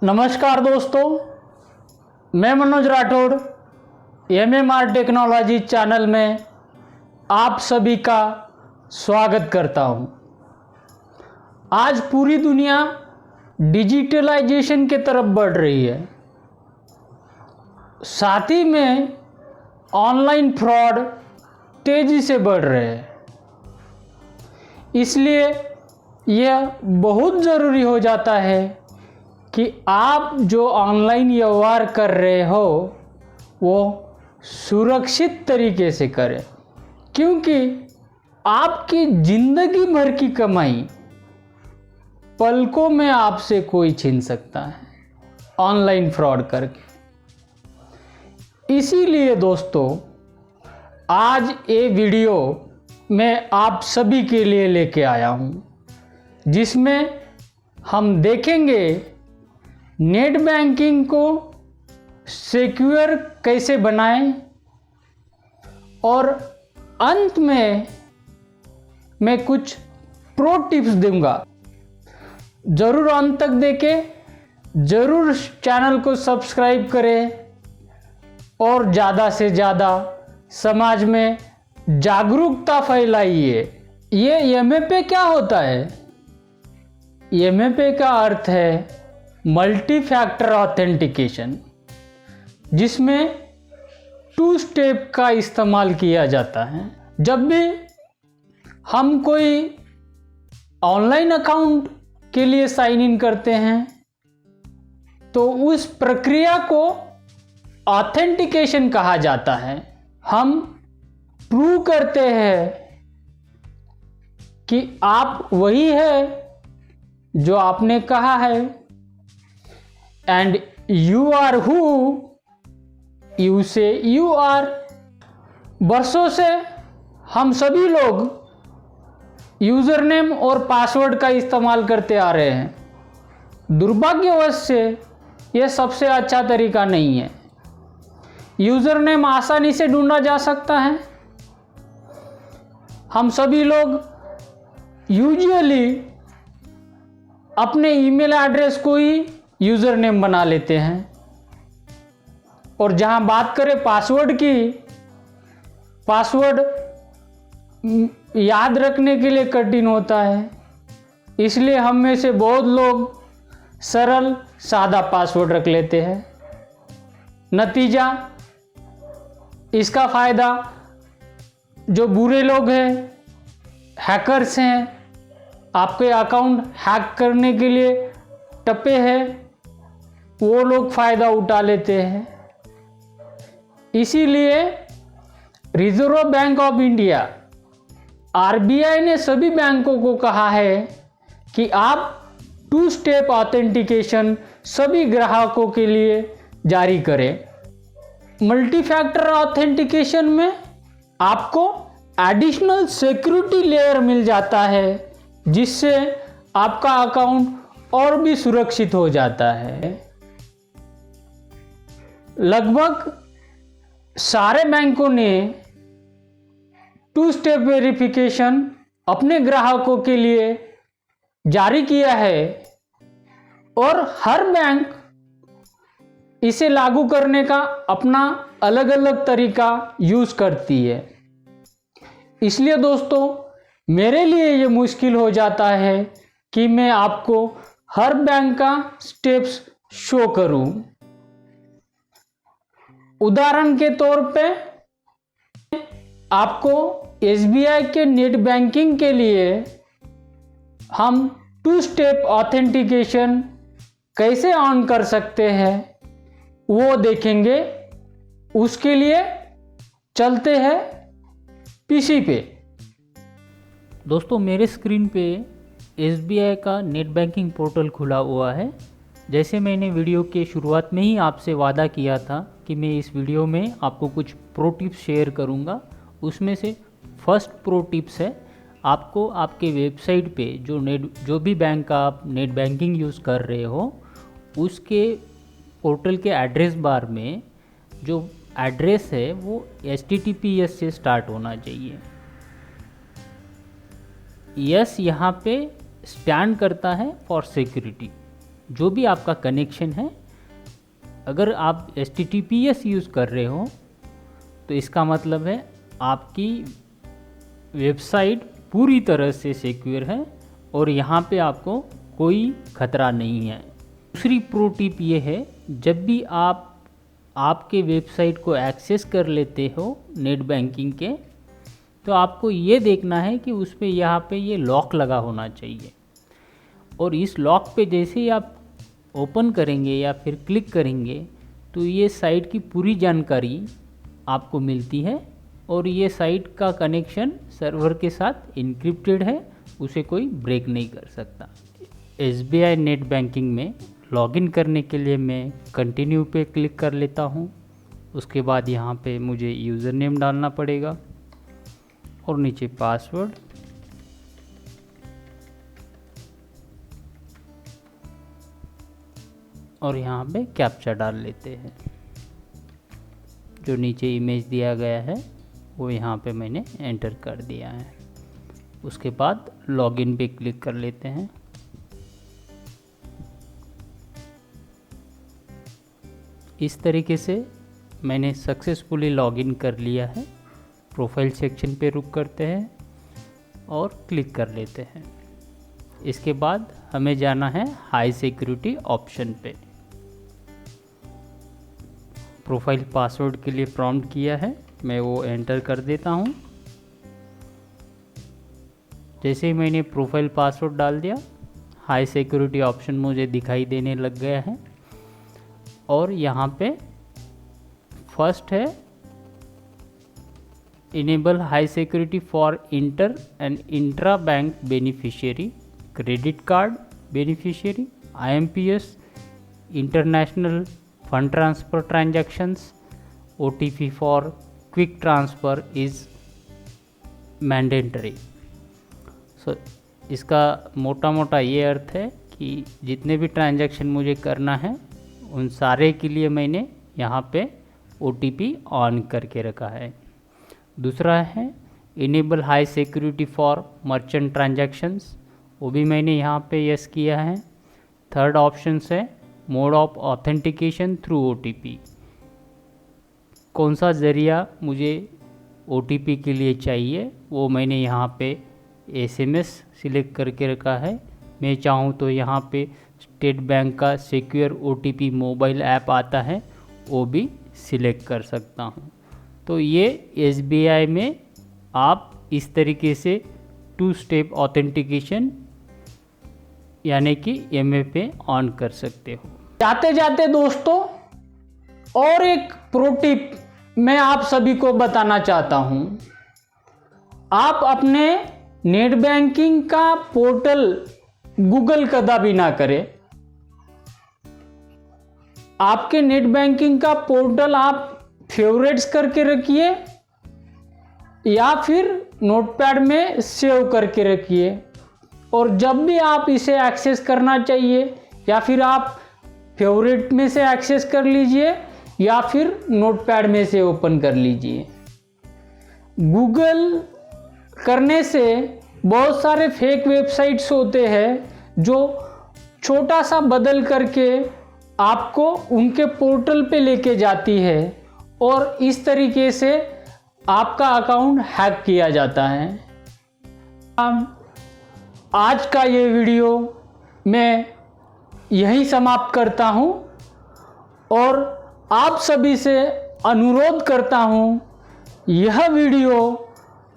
नमस्कार दोस्तों, मैं Manoj Rathore MMR technology channel में आप सभी का स्वागत करता हूं। आज पूरी दुनिया डिजिटलाइजेशन की तरफ बढ़ रही है, साथ ही में ऑनलाइन फ्रॉड तेज़ी से बढ़ रहे हैं। इसलिए यह बहुत ज़रूरी हो जाता है कि आप जो ऑनलाइन व्यवहार कर रहे हो वो सुरक्षित तरीके से करें, क्योंकि आपकी ज़िंदगी भर की कमाई पलकों में आपसे कोई छीन सकता है ऑनलाइन फ्रॉड करके। इसीलिए दोस्तों, आज ये वीडियो मैं आप सभी के लिए लेके आया हूँ, जिसमें हम देखेंगे नेट बैंकिंग को सिक्योर कैसे बनाएं, और अंत में मैं कुछ प्रो टिप्स दूंगा। ज़रूर अंत तक देखें, ज़रूर चैनल को सब्सक्राइब करें और ज़्यादा से ज़्यादा समाज में जागरूकता फैलाइए। ये एमएपी क्या होता है? एमएपी का अर्थ है मल्टी फैक्टर ऑथेंटिकेशन, जिसमें 2 स्टेप का इस्तेमाल किया जाता है। जब भी हम कोई ऑनलाइन अकाउंट के लिए साइन इन करते हैं तो उस प्रक्रिया को ऑथेंटिकेशन कहा जाता है। हम प्रूव करते हैं कि आप वही है जो आपने कहा है, and you are who you say you are. बरसों से हम सभी लोग यूज़र नेम और पासवर्ड का इस्तेमाल करते आ रहे हैं। दुर्भाग्यवश से यह सबसे अच्छा तरीका नहीं है। यूज़र नेम आसानी से ढूंढा जा सकता है। हम सभी लोग यूजुअली अपने ईमेल एड्रेस को ही यूज़र नेम बना लेते हैं, और जहां बात करें पासवर्ड की, पासवर्ड याद रखने के लिए कठिन होता है। इसलिए हम में से बहुत लोग सरल सादा पासवर्ड रख लेते हैं। नतीजा, इसका फ़ायदा जो बुरे लोग हैं, हैकर्स हैं, आपके अकाउंट हैक करने के लिए टपे हैं, वो लोग फ़ायदा उठा लेते हैं। इसीलिए reserve bank of India RBI ने सभी बैंकों को कहा है कि आप 2 स्टेप ऑथेंटिकेशन सभी ग्राहकों के लिए जारी करें। मल्टी फैक्टर ऑथेंटिकेशन में आपको एडिशनल सिक्योरिटी लेयर मिल जाता है, जिससे आपका अकाउंट और भी सुरक्षित हो जाता है। लगभग सारे बैंकों ने 2 स्टेप वेरिफिकेशन अपने ग्राहकों के लिए जारी किया है, और हर बैंक इसे लागू करने का अपना अलग अलग तरीका यूज़ करती है। इसलिए दोस्तों, मेरे लिए ये मुश्किल हो जाता है कि मैं आपको हर बैंक का स्टेप्स शो करूं। उदाहरण के तौर पे आपको एसबीआई के नेट बैंकिंग के लिए हम 2 स्टेप ऑथेंटिकेशन कैसे ऑन कर सकते हैं वो देखेंगे। उसके लिए चलते हैं पीसी पे। दोस्तों, मेरे स्क्रीन पे एसबीआई का नेट बैंकिंग पोर्टल खुला हुआ है। जैसे मैंने वीडियो के शुरुआत में ही आपसे वादा किया था कि मैं इस वीडियो में आपको कुछ प्रो टिप्स शेयर करूंगा। उसमें से फर्स्ट प्रो टिप्स है, आपको आपके वेबसाइट पे जो भी बैंक का आप नेट बैंकिंग यूज़ कर रहे हो, उसके पोर्टल के एड्रेस बार में जो एड्रेस है वो HTTPS से स्टार्ट होना चाहिए। यस यहाँ पे स्टैंड करता है फॉर सिक्योरिटी। जो भी आपका कनेक्शन है, अगर आप HTTPS यूज़ कर रहे हो तो इसका मतलब है आपकी वेबसाइट पूरी तरह से सिक्योर है और यहाँ पे आपको कोई खतरा नहीं है। दूसरी प्रो टिप ये है, जब भी आप आपके वेबसाइट को एक्सेस कर लेते हो नेट बैंकिंग के, तो आपको ये देखना है कि उस पर यहाँ पे ये लॉक लगा होना चाहिए। और इस लॉक पे जैसे ही आप ओपन करेंगे या फिर क्लिक करेंगे तो ये साइट की पूरी जानकारी आपको मिलती है और ये साइट का कनेक्शन सर्वर के साथ इनक्रिप्टेड है, उसे कोई ब्रेक नहीं कर सकता। SBI नेट बैंकिंग में लॉगिन करने के लिए मैं कंटिन्यू पे क्लिक कर लेता हूँ। उसके बाद यहाँ पे मुझे यूज़र नेम डालना पड़ेगा और नीचे पासवर्ड, और यहाँ पे कैप्चा डाल लेते हैं। जो नीचे इमेज दिया गया है वो यहाँ पे मैंने एंटर कर दिया है। उसके बाद लॉगिन पे क्लिक कर लेते हैं। इस तरीके से मैंने सक्सेसफुली लॉगिन कर लिया है। प्रोफाइल सेक्शन पे रुक करते हैं और क्लिक कर लेते हैं। इसके बाद हमें जाना है हाई सिक्योरिटी ऑप्शन पे। प्रोफाइल पासवर्ड के लिए प्रॉम्प्ट किया है, मैं वो एंटर कर देता हूँ। जैसे ही मैंने प्रोफाइल पासवर्ड डाल दिया, हाई सिक्योरिटी ऑप्शन मुझे दिखाई देने लग गया है और यहाँ पे फर्स्ट है enable high security for inter and intra bank beneficiary, credit card beneficiary, IMPS, international fund transfer transactions, OTP for quick transfer is mandatory. So इसका मोटा मोटा ये अर्थ है कि जितने भी ट्रांजैक्शन मुझे करना है उन सारे के लिए मैंने यहाँ पे OTP ऑन करके रखा है। दूसरा है enable high security for merchant transactions, वो भी मैंने यहाँ पे यस किया है। थर्ड ऑप्शन है mode of authentication through OTP, कौन सा ज़रिया मुझे OTP के लिए चाहिए वो मैंने यहाँ पे SMS सिलेक्ट करके रखा है। मैं चाहूँ तो यहाँ पे स्टेट बैंक का सिक्योर OTP मोबाइल ऐप आता है, वो भी सिलेक्ट कर सकता हूँ। तो ये SBI में आप इस तरीके से 2 स्टेप ऑथेंटिकेशन यानी कि MFA ऑन कर सकते हो। जाते जाते दोस्तों और एक प्रो टिप मैं आप सभी को बताना चाहता हूं। आप अपने नेट बैंकिंग का पोर्टल गूगल कदापि ना करें। आपके नेट बैंकिंग का पोर्टल आप फेवरेट्स करके रखिए या फिर नोटपैड में सेव करके रखिए, और जब भी आप इसे एक्सेस करना चाहिए या फिर आप फेवरेट में से एक्सेस कर लीजिए या फिर नोटपैड में से ओपन कर लीजिए। गूगल करने से बहुत सारे फेक वेबसाइट्स होते हैं जो छोटा सा बदल करके आपको उनके पोर्टल पे लेके जाती है और इस तरीके से आपका अकाउंट हैक किया जाता है। आज का ये वीडियो मैं यहीं समाप्त करता हूँ और आप सभी से अनुरोध करता हूँ यह वीडियो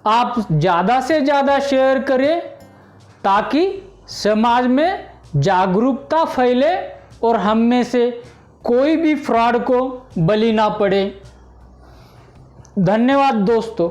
आप ज़्यादा से ज़्यादा शेयर करें ताकि समाज में जागरूकता फैले और हम में से कोई भी फ्रॉड को बलि ना पड़े। धन्यवाद दोस्तों।